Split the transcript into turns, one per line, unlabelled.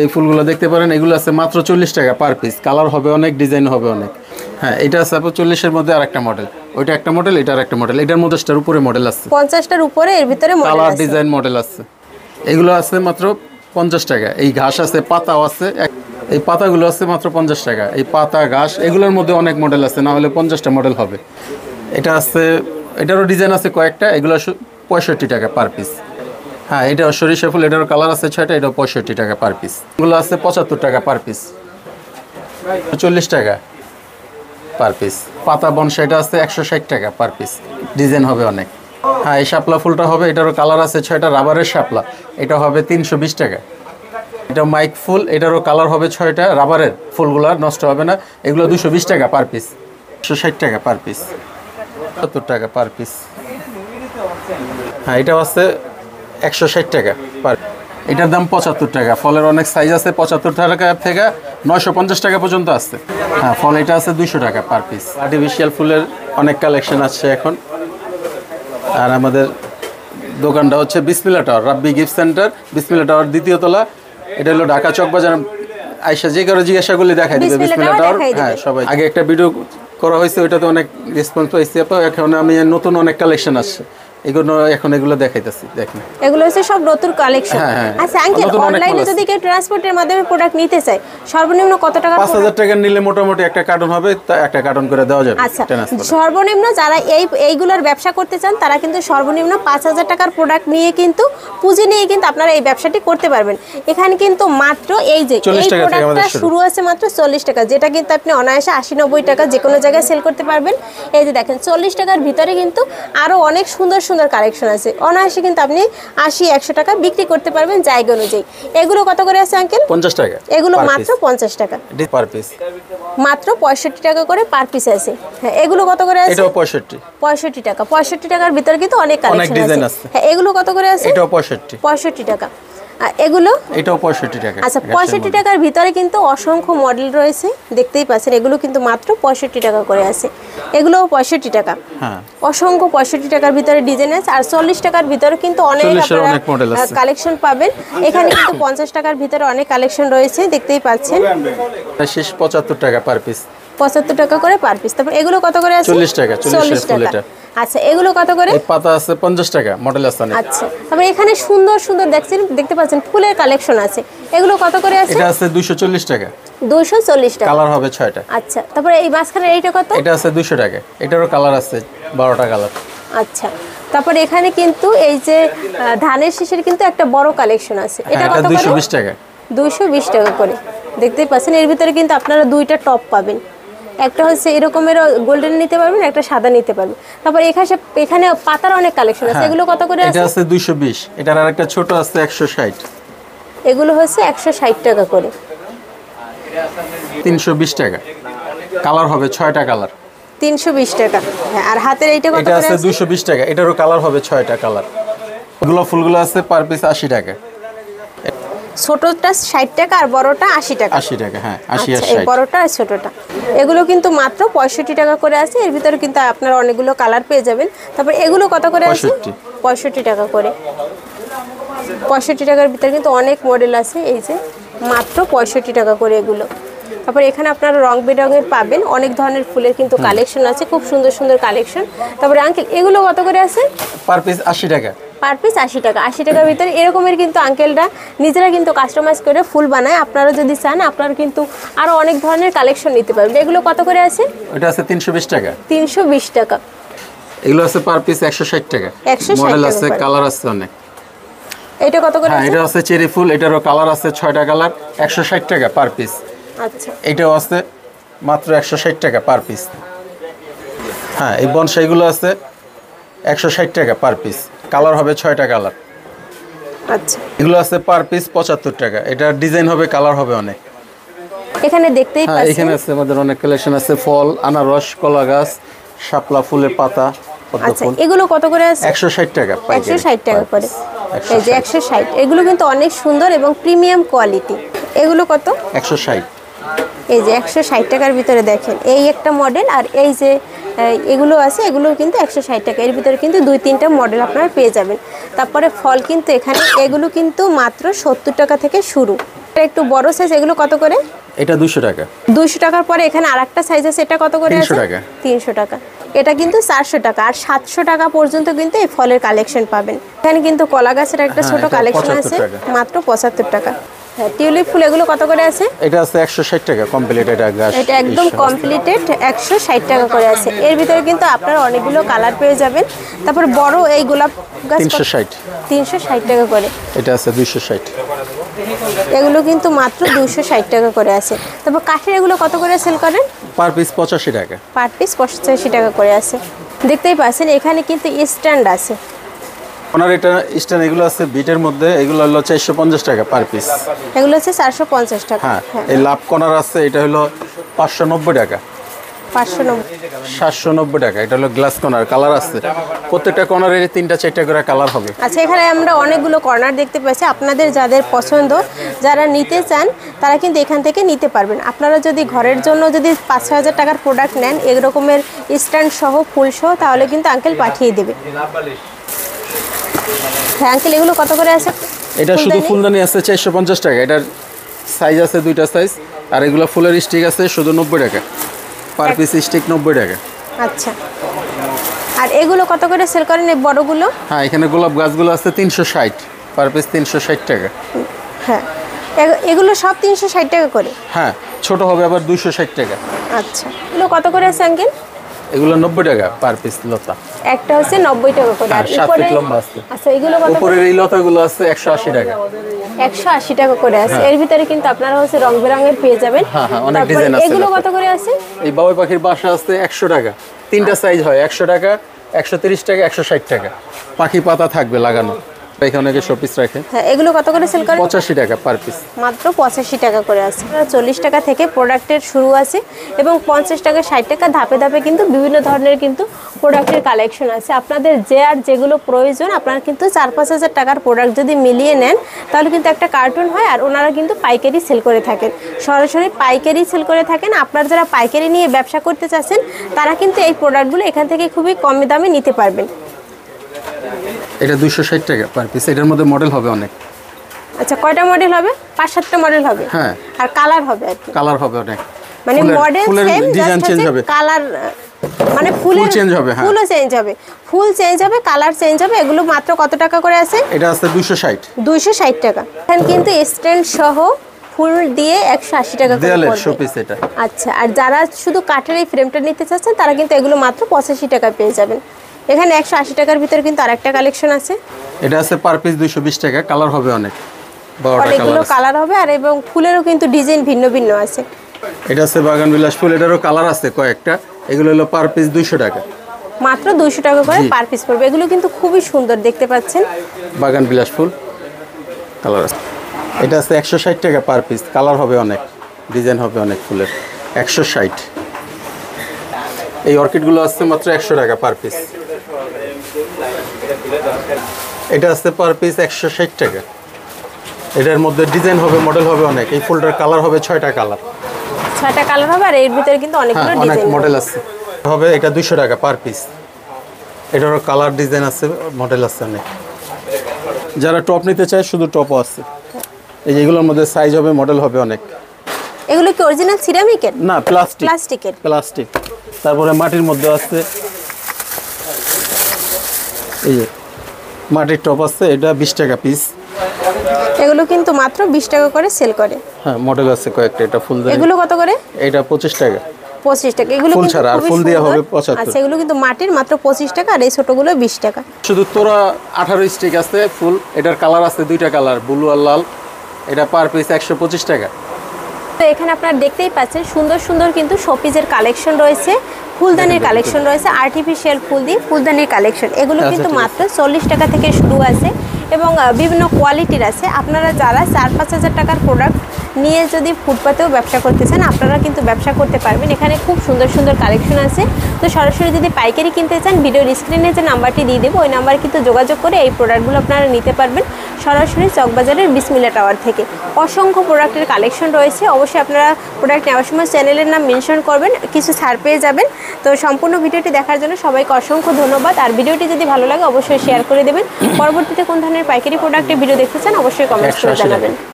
এই ফুলগুলো দেখতে পারেন, এগুলো আছে মাত্র 40 টাকা পার পিস। কালার হবে অনেক, ডিজাইন হবে অনেক। হ্যাঁ, এটা আছে আপনার 40-এর মধ্যে আরেকটা মডেল, ওইটা একটা মডেল, এটা আরেকটা মডেল, এটার মধ্যে 50টার উপরে মডেল আছে,
50টার উপরে এর ভিতরে মডেল আছে,
কালার ডিজাইন মডেল আছে। এগুলো আছে মাত্র 50 টাকা। এই ঘাস আছে, পাতাও আছে, এই পাতাগুলো আছে মাত্র 50 টাকা। এই পাতা ঘাস এগুলোর মধ্যে অনেক মডেল আছে, না হলে 50টা মডেল হবে। এটা আছে, এটারও ডিজাইন আছে কয়েকটা, এগুলো 65 টাকা পার পিস। হ্যাঁ, এটা সরিষা ফুল, এটারও কালার আছে 6টা, এটাও 65 টাকা পার পিস। এগুলো আছে 75 টাকা পার পিস, 40 টাকা পার পিস। পাতা বনসাইটা আছে 160 টাকা পার পিস, ডিজাইন হবে অনেক। হ্যাঁ, এই শাপলা ফুলটা হবে, এটারও কালার আছে 6টা, রাবারের শাপলা, এটা হবে 320 টাকা। এটা মাইক ফুল, এটারও কালার হবে 6টা, রাবারের, ফুলগুলো নষ্ট হবে না। এগুলো 220 টাকা পার পিস, 160 টাকা পার পিস, 70 টাকা পার পিস। হ্যাঁ, এটাও আছে 160 টাকা পার। এটার দাম 75 টাকা। ফলের অনেক সাইজ আছে, 75 টাকা থেকে 950 টাকা পর্যন্ত আছে। হ্যাঁ, ফল এটা আছে 200 টাকা পার পিস। আর্টিফিশিয়াল ফুলের অনেক কালেকশন আছে এখন। আর আমাদের দোকানটা হচ্ছে বিসমিল্লাহ টাওয়ার, রাব্বি গিফট সেন্টার, বিসমিল্লাহ টাওয়ার 2য় তলা। এটা হলো ঢাকা চকবাজার। আয়সা যে কারো জিজ্ঞাসা করলে দেখাই দিবে বিসমিল্লাহ টাওয়ার। হ্যাঁ, সবাই আগে একটা ভিডিও করা হয়েছে, ওইটাতে অনেক রেসপন্স পাইছি। এখন আমি নতুন অনেক কালেকশন আসছে, এগুলো দেখাইতেছি, দেখেন।
এগুলো হচ্ছে সব নতুন কালেকশন। আচ্ছা আঙ্কেল, অনলাইনে যদি কেউ ট্রান্সপোর্টের মাধ্যমে প্রোডাক্ট নিতে চায়, সর্বনিম্ন কত টাকা?
5000 টাকা নিলে মোটামুটি একটা কার্টন হবে, তা একটা কার্টন করে দেওয়া যাবে।
আচ্ছা, সর্বনিম্ন যারা এইগুলোর ব্যবসা করতে চান, তারা কিন্তু সর্বনিম্ন 5000 টাকার প্রোডাক্ট নিয়ে কিন্তু পুঁজি নিয়ে কিন্তু আপনারা এই ব্যবসাটি করতে পারবেন। এখানে কিন্তু মাত্র এই যে এই প্রোডাক্টটা শুরু আছে মাত্র 40 টাকা, যেটা কিন্তু আপনি অনায়াসে 80-90 টাকা যে কোনো জায়গায় সেল করতে পারবেন। এই যে দেখেন, 40 টাকার ভিতরে কিন্তু আরো অনেক সুন্দর সুন্দর কালেকশন আছে। অনায়াসে কিন্তু আপনি 80-100 টাকা বিক্রি করতে পারবেন জায়গা অনুযায়ী। এগুলো কত করে আছে আঙ্কেল?
50 টাকা।
এগুলো মাত্র 50 টাকা
পার পিস,
মাত্র 65 টাকা করে পার পিস আছে। হ্যাঁ, এগুলো কত করে আছে?
এটাও 65
টাকা। 65 টাকার ভিতরে কিন্তু অনেক কালেকশন আছে। হ্যাঁ, এগুলো কত করে আছে?
এটাও 65
টাকা। আর এগুলো?
এটাও 65 টাকা।
আচ্ছা, 65 টাকার ভিতরে কিন্তু অসংখ্য মডেল রয়েছে, দেখতেই পাচ্ছেন। এগুলো কিন্তু মাত্র 65 টাকা করে আছে। এগুলোও 65 টাকা।
হ্যাঁ,
অসংখ্য 65 টাকার ভিতরে ডিজাইন আছে। আর 40 টাকার ভিতরে কিন্তু অনেক কালেকশন পাবেন। এখানে কিন্তু 50 টাকার ভিতরে অনেক কালেকশন রয়েছে, দেখতেই পাচ্ছেন।
শেষ 75 টাকা পার পিস,
75 টাকা করে পার পিস। তারপর এগুলো কত করে আছে?
40 টাকা। 40 টাকা।
আচ্ছা, এগুলো কত করে?
এই পাতা আছে 50 টাকা, মডেল আছে অনেক।
আচ্ছা, তারপর এখানে সুন্দর সুন্দর দেখতে পাচ্ছেন ফুলের কালেকশন আছে। এগুলো কত করে আছে?
এটা আছে 240 টাকা।
240 টাকা।
কালার হবে 6টা।
আচ্ছা, তারপর এই মাঝখানে এইটা কত?
এটা আছে 200 টাকা। এটারও কালার আছে 12টা কালার।
আচ্ছা, তারপর এখানে কিন্তু এই যে ধানের শীষের কিন্তু একটা বড় কালেকশন আছে। এটা কত করে?
220 টাকা।
220 টাকা করে। দেখতেই পাচ্ছেন, এর ভিতরে কিন্তু আপনারা দুইটা টপ পাবেন। একটা হচ্ছে এরকমের গোল্ডেন নিতে পারবেন, একটা সাদা নিতে পারবেন। তারপর এখানে পাতার অনেক কালেকশন আছে। এগুলো কত করে আছে?
এটা আছে 220। এটার আরেকটা ছোট আছে 160।
এগুলো হচ্ছে 160 টাকা করে।
320 টাকা। কালার হবে 6টা কালার।
320 টাকা। হ্যাঁ, আর হাতের এইটা কত করে আছে?
এটা আছে 220 টাকা। এটারও কালার হবে 6টা কালার। এগুলো ফুলগুলো আছে পার পিস 80 টাকা।
ছোটটা 60 টাকা আর বড়টা 80 টাকা।
80 টাকা। হ্যাঁ, 80 আর
60। এই বড়টা আর ছোটটা, এগুলো কিন্তু মাত্র 65 টাকা করে আছে। এর ভিতরে কিন্তু আপনারা অনেকগুলো কালার পেয়ে যাবেন। তারপর এগুলো কত করে আছে? 65 টাকা করে। 65 টাকার ভিতরে কিন্তু অনেক মডেল আছে। এই যে মাত্র 65 টাকা করে এগুলো। তারপর এখানে আপনারা রং বেরঙের পাবেন, অনেক ধরনের ফুলের কিন্তু কালেকশন আছে, খুব সুন্দর সুন্দর কালেকশন। তারপরে আঙ্কেল, এগুলো কত করে আছে?
পার পিস 80 টাকা।
পার পিস 80 টাকা। 80 টাকার ভিতরে এরকমের কিন্তু আঙ্কেলরা নিজেরা কিন্তু কাস্টমাইজ করে ফুল বানায়। আপনারা যদি চান, আপনারা কিন্তু আরো অনেক ধরনের কালেকশন নিতে পারবেন। এগুলো কত করে আছে?
এটা আছে 320 টাকা।
320 টাকা।
এগুলো আছে পার পিস 160 টাকা। মডেল আছে, কালার আছে অনেক।
এটা কত করে?
হ্যাঁ, এটা আছে চেরি ফুল, এটারও কালার আছে 6টা কালার, 160 টাকা পার পিস।
আচ্ছা,
এটাও আছে মাত্র 160 টাকা পার পিস। হ্যাঁ, এই বনসাইগুলো আছে 160 টাকা পার পিস। কালার হবে 6টা কালার।
আচ্ছা,
এগুলো আছে পার পিস 75 টাকা। এটা ডিজাইন হবে, কালার হবে অনেক।
এখানে দেখতেই পাচ্ছেন।
হ্যাঁ, এখানে আছে আমাদের অনেক কালেকশন আছে। ফল, আনারস, কলা গাছ, শাপলা ফুলের পাতা,
আচ্ছা, এগুলো কত করে আছে?
160 টাকা।
160 টাকা করে। এই যে 160। এগুলো কিন্তু অনেক সুন্দর এবং প্রিমিয়াম কোয়ালিটি। এগুলো কত?
160।
এই যে 160 টাকার ভিতরে দেখেন, এই একটা মডেল। আর এই যে এগুলো আছে, এগুলো কিন্তু 160 টাকা। এর ভিতরে কিন্তু 2-3টা মডেল আপনারা পেয়ে যাবেন। তারপরে ফল কিন্তু এখানে এগুলো কিন্তু মাত্র 70 টাকা থেকে শুরু। একটু বড় সাইজ, এগুলো কত করে?
এটা 200 টাকা।
200 টাকার পরে এখানে আরেকটা সাইজ আছে, এটা কত করে আছে?
300 টাকা।
300 টাকা। এটা কিন্তু 400 টাকা, আর 700 টাকা পর্যন্ত কিন্তু এই ফলের কালেকশন পাবেন। এখানে কিন্তু কলা গাছের একটা ছোট কালেকশন আছে, মাত্র 75 টাকা। হ্যাঁ, টিউলিপ ফুল এগুলো কত করে আছে?
এটা আছে 160 টাকা কমপ্লিট। এটা গাছ,
এটা একদম কমপ্লিটেড 160 টাকা করে আছে। এর ভিতরে কিন্তু আপনারা অনেকগুলো কালার পেয়ে যাবেন। তারপর বড় এই গোলাপ গাছ 360 টাকা করে।
এটা আছে 260।
এগুলো কিন্তু মাত্র 260 টাকা করে আছে। তারপর কাঠের এগুলো কত করে সেল করেন?
পার পিস 85 টাকা।
পার পিস 85 টাকা করে আছে। দেখতেই পাচ্ছেন এখানে কিন্তু স্ট্যান্ড আছে।
ওনার এটা স্ট্যান্ড এগুলো আছে বিটের মধ্যে, এগুলো হলো 450 টাকা পার পিস।
এগুলো হচ্ছে 450 টাকা।
হ্যাঁ, এই লাভ কর্নার আছে, এটা হলো 590 টাকা।
590
790 টাকা। এটা হলো গ্লাস কর্নার, কালার আছে প্রত্যেকটা কর্নারের 3টা 4টা করে কালার হবে।
আচ্ছা, এখানে আমরা অনেকগুলো কর্নার দেখতে পাচ্ছি। আপনাদের যাদের পছন্দ, যারা নিতে চান তারা কিন্তু এখান থেকে নিতে পারবেন। আপনারা যদি ঘরের জন্য যদি 5,000 টাকার প্রোডাক্ট নেন এই রকমের স্ট্যান্ড সহ ফুল সহ, তাহলে কিন্তু আঙ্কেল পাঠিয়ে দেবে। হ্যাঁ আঙ্কেল, এগুলো কত করে আছে?
এটা শুধু ফুলদানি আছে 450 টাকা। এটার সাইজ আছে 2টা সাইজ। আর এগুলো ফুলের স্টিক আছে শুধু 90 টাকা পার পিস, স্টিক 90 টাকা।
আচ্ছা, আর এগুলো কত করে সেল করেন এই বড়গুলো?
হ্যাঁ, এখানে গোলাপ গাছগুলো আছে 360 পার পিস, 360 টাকা।
হ্যাঁ, এগুলো সব 360 টাকা করে।
হ্যাঁ, ছোট হবে আবার 260 টাকা।
আচ্ছা, এগুলো কত করে আছে আঙ্কেল?
এগুলো 90 টাকা পার পিস লতা।
একটা হচ্ছে 90 টাকা করে। আর
7
উপরে
ফিট লম্বা আছে।
আচ্ছা, এগুলো কত করে?
উপরের এই লতাগুলো আছে 180 টাকা।
180 টাকা করে আছে। এর ভিতরে কিন্তু আপনারা হচ্ছে রং বেরঙের পেয়ে যাবেন।
হ্যাঁ হ্যাঁ, অনেক ডিজাইন আছে।
এগুলো কত করে আছে?
এই বাবুই পাখির বাসা আছে 100 টাকা। 3টা সাইজ হয়, 100 টাকা, 130 টাকা, 160 টাকা। পাখি পাতা থাকবে লাগানো। এখানে অনেকে শোপিস রাখে।
হ্যাঁ, এগুলো কত করে সেল করেন?
85 টাকা পার পিস।
মাত্র 85 টাকা করে আছে। 40 টাকা থেকে প্রোডাক্টের শুরু আছে এবং 50 টাকা 60 টাকা ধাপে ধাপে কিন্তু বিভিন্ন ধরনের কিন্তু প্রোডাক্টের কালেকশন আছে। আপনাদের যে আর যেগুলো প্রয়োজন, আপনারা কিন্তু 4-5 হাজার টাকার প্রোডাক্ট যদি মিলিয়ে নেন তাহলে কিন্তু একটা কার্টুন হয়। আর ওনারা কিন্তু পাইকারি সেল করে থাকেন, সরাসরি পাইকারি সেল করে থাকেন। আপনারা যারা পাইকারি নিয়ে ব্যবসা করতে চাচ্ছেন তারা কিন্তু এই প্রোডাক্টগুলো এখান থেকে খুবই কম দামে নিতে পারবেন।
এটা 260 টাকা পার পিস। এটার মধ্যে মডেল হবে অনেক।
আচ্ছা, কয়টা মডেল হবে? 5-7টা মডেল হবে।
হ্যাঁ,
আর কালার হবে আর কি।
কালার হবে অনেক।
মানে মডেল সেম,
ডিজাইন চেঞ্জ হবে,
কালার মানে ফুলের
চেঞ্জ হবে। হ্যাঁ,
ফুলও চেঞ্জ হবে, ফুল চেঞ্জ হবে, কালার চেঞ্জ হবে। এগুলো মাত্র কত টাকা করে আছে?
এটা আছে 260।
260 টাকা। এখানে কিন্তু স্ট্যান্ড সহ ফুল দিয়ে 180 টাকা করে
দেয়ালের
পড়বে।
শোপিস এটা।
আচ্ছা, আর যারা শুধু কাঠের এই ফ্রেমটা নিতে চাচ্ছেন তারা কিন্তু এগুলো মাত্র 85 টাকা পেয়ে যাবেন। এখানে 180 টাকার ভিতরে কিন্তু আরেকটা কালেকশন আছে।
এটা আছে পার পিস 220 টাকা। কালার হবে অনেক,
অনেকগুলো কালার হবে। আর এবং ফুলেরও কিন্তু ডিজাইন ভিন্ন ভিন্ন আছে।
এটা আছে বাগান বিলাস ফুল। এটারও কালার আছে কয়েকটা। এগুলো হলো পার পিস 200 টাকা।
মাত্র 200 টাকা করে পার পিস পড়বে। এগুলো কিন্তু খুবই সুন্দর, দেখতে পাচ্ছেন
বাগান বিলাস ফুল, কালার আছে। এটা আছে 160 টাকা পার পিস। কালার হবে অনেক, ডিজাইন হবে অনেক ফুলের। 160। এই অর্কিডগুলো আছে মাত্র 100 টাকা পার পিস। এটা আছে পার পিস 160 টাকা। এটার মধ্যে ডিজাইন হবে, মডেল হবে অনেক। এই ফুলটার কালার হবে 6টা কালার।
6টা কালার হবে। আর এর ভিতরে কিন্তু অনেকগুলো
অনেক
ডিজাইন
মডেল আছে হবে। এটা 200 টাকা পার পিস। এটারও কালার ডিজাইন আছে, মডেল আছে অনেক। যারা টপ নিতে চায় শুধু টপও আছে। এই যেগুলোর মধ্যে সাইজ হবে, মডেল হবে অনেক।
এগুলো কি অরিজিনাল সিরামিকের?
না,
প্লাস্টিকের।
প্লাস্টিক। তারপরে মাটির মধ্যে আছে, এই যে মাটির টপ আছে। এটা 20 টাকা পিস।
এগুলো কিন্তু মাত্র 20 টাকা করে সেল করে।
হ্যাঁ, মডেল আছে কয়েকটা। এটা ফুল দিয়ে।
এগুলো কত করে?
এটা 25 টাকা।
25 টাকা। এগুলো
ফুল
কিন্তু
ছাড়া, আর
খুবই
ফুল দিয়ে
সুন্দর।
হবে 75।
আচ্ছা, এগুলো কিন্তু মাটির, মাত্র 25 টাকা। আর এই ছোটগুলো 20 টাকা।
শুধু তোরা 18 স্টিক আছে ফুল। এটার কালার আছে 2টা কালার, ব্লু আর লাল। এটা পার পিস 125 টাকা।
তো এখানে আপনারা দেখতেই পাচ্ছেন সুন্দর সুন্দর কিন্তু শোপিসের কালেকশন রয়েছে, ফুলদানির কালেকশন রয়েছে, আর্টিফিশিয়াল ফুল দিয়ে ফুলদানির কালেকশন। এগুলো কিন্তু মাত্র 40 টাকা থেকে শুরু আছে এবং বিভিন্ন কোয়ালিটির আছে। আপনারা যারা 4-5 হাজার টাকার প্রোডাক্ট নিয়ে যদি ফুটপাতেও ব্যবসা করতে চান আপনারা কিন্তু ব্যবসা করতে পারবেন। এখানে খুব সুন্দর সুন্দর কালেকশন আছে। তো সরাসরি যদি পাইকারি কিনতে চান ভিডিওর স্ক্রিনে যে নাম্বারটি দিয়ে দেবো ওই নাম্বারে কিন্তু যোগাযোগ করে এই প্রোডাক্টগুলো আপনারা নিতে পারবেন সরাসরি চকবাজারের বিসমিল্লা টাওয়ার থেকে। অসংখ্য প্রোডাক্টের কালেকশন রয়েছে। অবশ্যই আপনারা প্রোডাক্ট নেওয়ার সময় চ্যানেলের নাম মেনশন করবেন, কিছু ছাড় পেয়ে যাবেন। তো সম্পূর্ণ ভিডিওটি দেখার জন্য সবাইকে অসংখ্য ধন্যবাদ। আর ভিডিওটি যদি ভালো লাগে অবশ্যই শেয়ার করে দেবেন। পরবর্তীতে কোন ধরনের পাইকারি প্রোডাক্টের ভিডিও দেখতে চান অবশ্যই কমেন্টস করে জানাবেন।